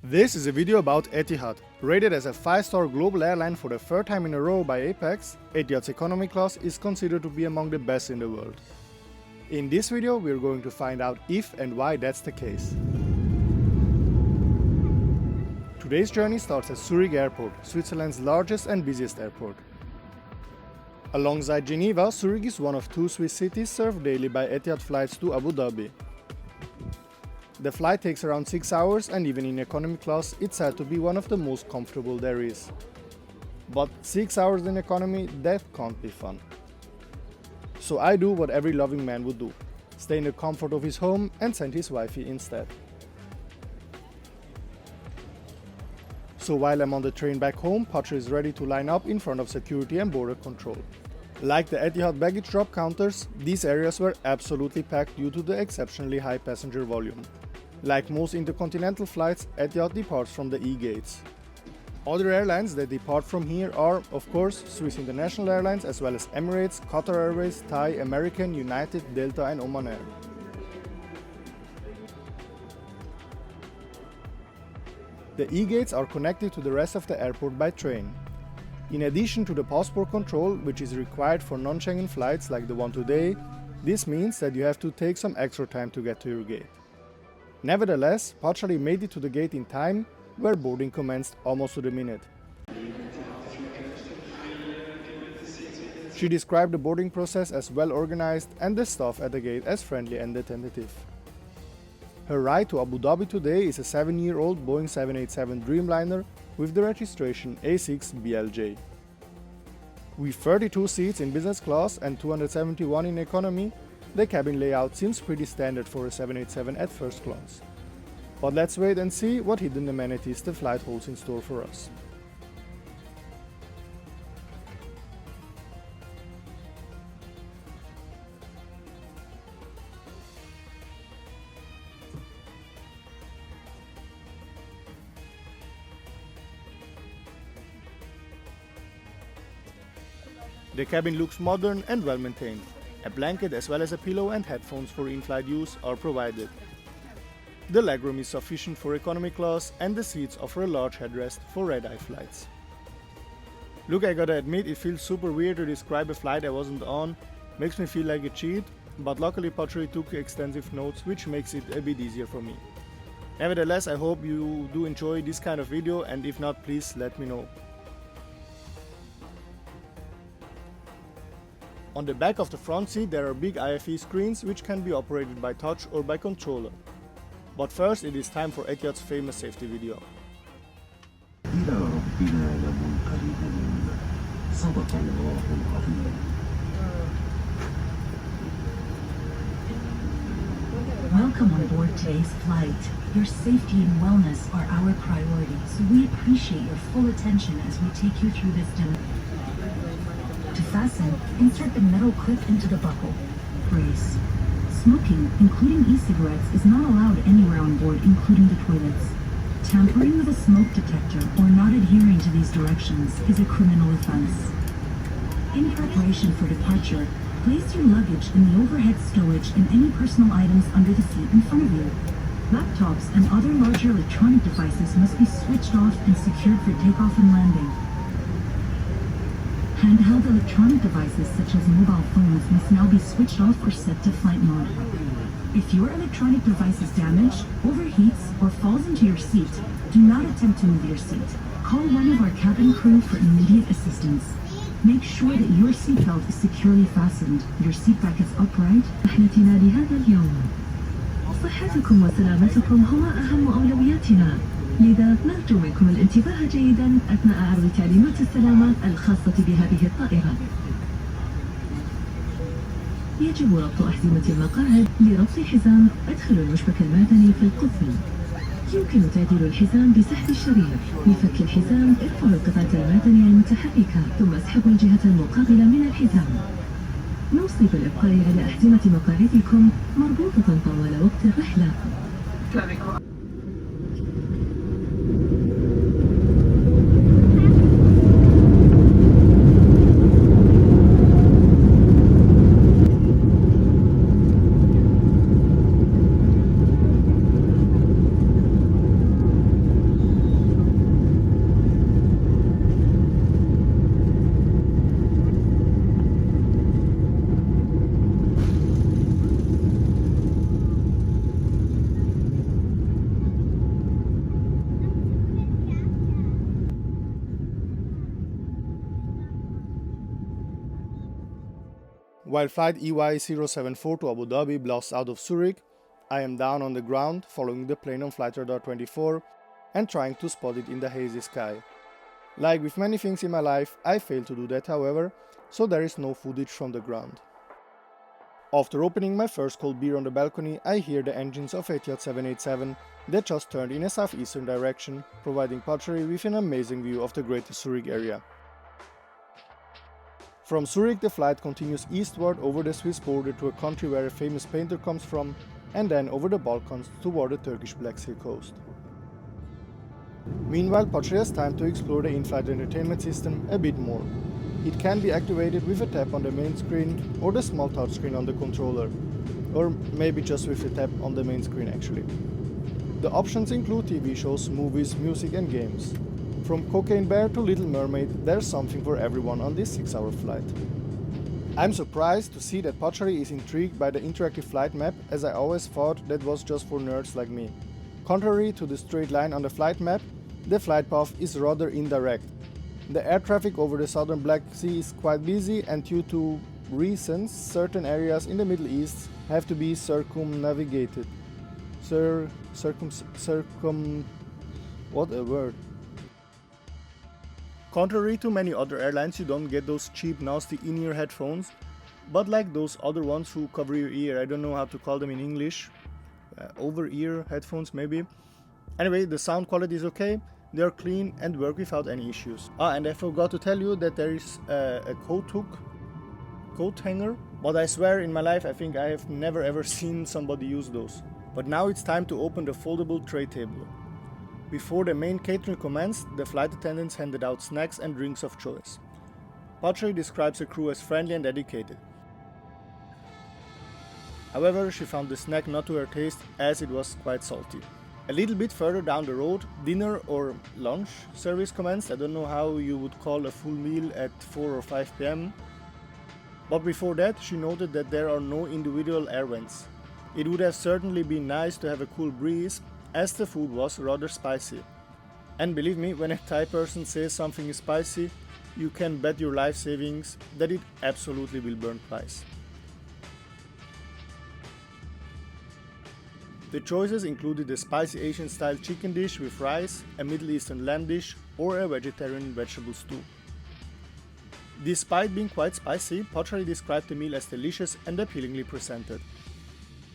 This is a video about Etihad. Rated as a 5-star global airline for the third time in a row by Apex, Etihad's economy class is considered to be among the best in the world. In this video, we are going to find out if and why that's the case. Today's journey starts at Zurich Airport, Switzerland's largest and busiest airport. Alongside Geneva, Zurich is one of two Swiss cities served daily by Etihad flights to Abu Dhabi. The flight takes around 6 hours, and even in economy class, it's said to be one of the most comfortable there is. But 6 hours in economy, that can't be fun. So I do what every loving man would do: stay in the comfort of his home and send his wifey instead. So while I'm on the train back home, Pajaree is ready to line up in front of security and border control. Like the Etihad baggage drop counters, these areas were absolutely packed due to the exceptionally high passenger volume. Like most intercontinental flights, Etihad departs from the E-gates. Other airlines that depart from here are, of course, Swiss International Airlines, as well as Emirates, Qatar Airways, Thai, American, United, Delta and Oman Air. The E-gates are connected to the rest of the airport by train. In addition to the passport control, which is required for non-Schengen flights like the one today, this means that you have to take some extra time to get to your gate. Nevertheless, Pajaree made it to the gate in time, where boarding commenced almost to the minute. She described the boarding process as well organized and the staff at the gate as friendly and attentive. Her ride to Abu Dhabi today is a 7-year-old Boeing 787 Dreamliner with the registration A6BLJ. With 32 seats in business class and 271 in economy, the cabin layout seems pretty standard for a 787 at first glance. But let's wait and see what hidden amenities the flight holds in store for us. The cabin looks modern and well maintained. A blanket as well as a pillow and headphones for in-flight use are provided. The legroom is sufficient for economy class and the seats offer a large headrest for red-eye flights. Look, I gotta admit, it feels super weird to describe a flight I wasn't on. Makes me feel like a cheat, but luckily Pajaree took extensive notes, which makes it a bit easier for me. Nevertheless, I hope you do enjoy this kind of video, and if not, please let me know. On the back of the front seat there are big IFE screens which can be operated by touch or by controller. But first it is time for Etihad's famous safety video. Welcome on board today's flight. Your safety and wellness are our priority, so we appreciate your full attention as we take you through this demo. To fasten, insert the metal clip into the buckle. Brace. Smoking, including e-cigarettes, is not allowed anywhere on board, including the toilets. Tampering with a smoke detector or not adhering to these directions is a criminal offense. In preparation for departure, place your luggage in the overhead stowage and any personal items under the seat in front of you. Laptops and other larger electronic devices must be switched off and secured for takeoff and landing. Handheld electronic devices such as mobile phones must now be switched off or set to flight mode. If your electronic device is damaged, overheats, or falls into your seat, do not attempt to move your seat. Call one of our cabin crew for immediate assistance. Make sure that your seatbelt is securely fastened, your seat back is upright. رحلتنا لهذا اليوم. صحتكم وسلامتكم هو أهم أولوياتنا. لذا نرجو منكم الانتباه جيدا أثناء عرض تعليمات السلامة الخاصة بهذه الطائرة. يجب ربط أحزمة المقاعد. لربط الحزام أدخلوا المشبك المعدني في القفل. يمكن تعديل الحزام بسحب الشريط. لفك الحزام ارفعوا القطعة المعدنية المتحركة ثم اسحبوا الجهة المقابلة من الحزام. نوصي بالإبقاء على أحزمة مقاعدكم مربوطة طوال وقت الرحلة. While flight EY074 to Abu Dhabi blasts out of Zurich, I am down on the ground following the plane on flight radar 24 and trying to spot it in the hazy sky. Like with many things in my life, I failed to do that however, so there is no footage from the ground. After opening my first cold beer on the balcony, I hear the engines of Etihad 787 that just turned in a southeastern direction, providing Pajaree with an amazing view of the greater Zurich area. From Zurich the flight continues eastward over the Swiss border to a country where a famous painter comes from, and then over the Balkans toward the Turkish Black Sea coast. Meanwhile, Pajaree has time to explore the Inflight Entertainment system a bit more. It can be activated with a tap on the main screen or the small touchscreen on the controller, or maybe just with a tap on the main screen actually. The options include TV shows, movies, music and games. From Cocaine Bear to Little Mermaid, there's something for everyone on this 6-hour flight. I'm surprised to see that Pajaree is intrigued by the interactive flight map, as I always thought that was just for nerds like me. Contrary to the straight line on the flight map, the flight path is rather indirect. The air traffic over the southern Black Sea is quite busy, and due to reasons, certain areas in the Middle East have to be circumnavigated. What a word. Contrary to many other airlines, you don't get those cheap nasty in-ear headphones, but like those other ones who cover your ear, I don't know how to call them in English, over-ear headphones maybe. Anyway, the sound quality is okay, they are clean and work without any issues. And I forgot to tell you that there is a coat hanger, but I swear in my life I think I have never ever seen somebody use those. But now it's time to open the foldable tray table. Before the main catering commenced, the flight attendants handed out snacks and drinks of choice. Pajaree describes the crew as friendly and dedicated. However, she found the snack not to her taste as it was quite salty. A little bit further down the road, dinner or lunch service commenced. I don't know how you would call a full meal at 4 or 5 p.m. But before that, she noted that there are no individual air vents. It would have certainly been nice to have a cool breeze, as the food was rather spicy. And believe me, when a Thai person says something is spicy, you can bet your life savings that it absolutely will burn twice. The choices included a spicy Asian style chicken dish with rice, a Middle Eastern lamb dish, or a vegetarian vegetable stew. Despite being quite spicy, Pajaree described the meal as delicious and appealingly presented.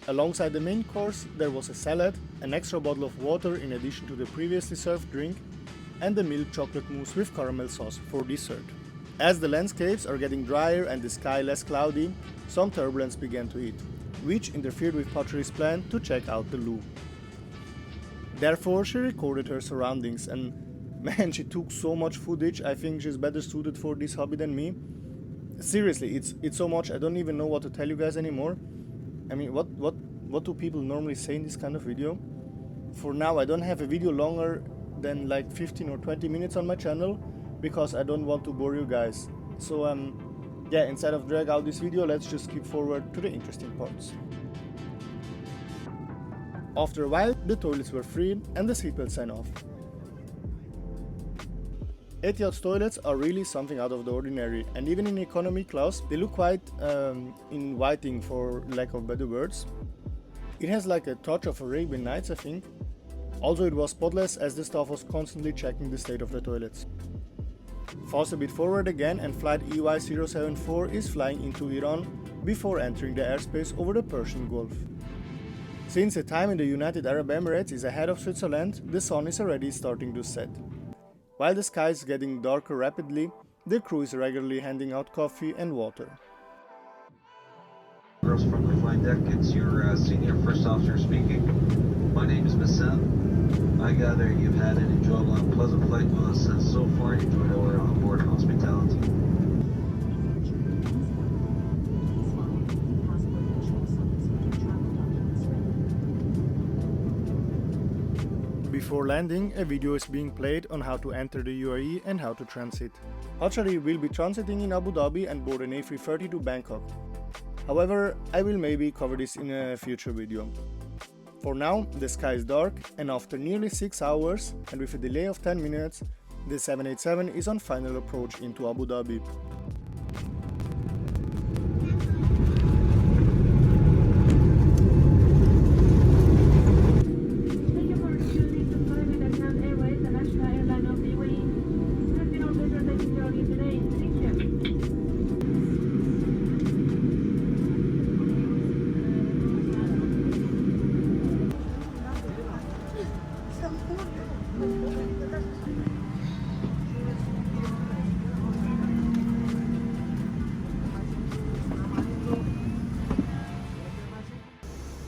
Alongside the main course, there was a salad, an extra bottle of water in addition to the previously served drink, and a milk chocolate mousse with caramel sauce for dessert. As the landscapes are getting drier and the sky less cloudy, some turbulence began to hit, which interfered with Pajaree's plan to check out the loo. Therefore, she recorded her surroundings, and man, she took so much footage. I think she's better suited for this hobby than me. Seriously, it's so much I don't even know what to tell you guys anymore. I mean, what do people normally say in this kind of video? For now, I don't have a video longer than like 15 or 20 minutes on my channel, because I don't want to bore you guys. So yeah, instead of drag out this video, let's just skip forward to the interesting parts. After a while, the toilets were free and the seatbelt sign off. Etihad's toilets are really something out of the ordinary, and even in economy class, they look quite inviting, for lack of better words. It has like a touch of Arabian Nights, I think. Also, it was spotless as the staff was constantly checking the state of the toilets. Fast a bit forward again, and flight EY074 is flying into Iran before entering the airspace over the Persian Gulf. Since the time in the United Arab Emirates is ahead of Switzerland, the sun is already starting to set. While the sky is getting darker rapidly, the crew is regularly handing out coffee and water. Girls from the flight deck, it's your senior first officer speaking. My name is Bassem. I gather you've had an enjoyable and pleasant flight with us and so far enjoyed our onboard hospitality. Before landing, a video is being played on how to enter the UAE and how to transit. Pajaree will be transiting in Abu Dhabi and board an A330 to Bangkok. However, I will maybe cover this in a future video. For now, the sky is dark, and after nearly 6 hours and with a delay of 10 minutes, the 787 is on final approach into Abu Dhabi.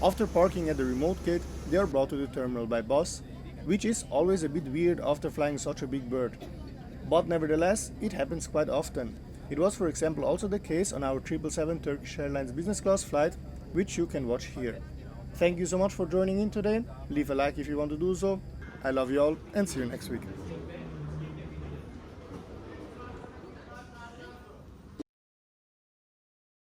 After parking at the remote gate, they are brought to the terminal by bus, which is always a bit weird after flying such a big bird. But nevertheless, it happens quite often. It was, for example, also the case on our 777 Turkish Airlines business class flight, which you can watch here. Thank you so much for joining in today. Leave a like if you want to do so. I love you all and see you next week.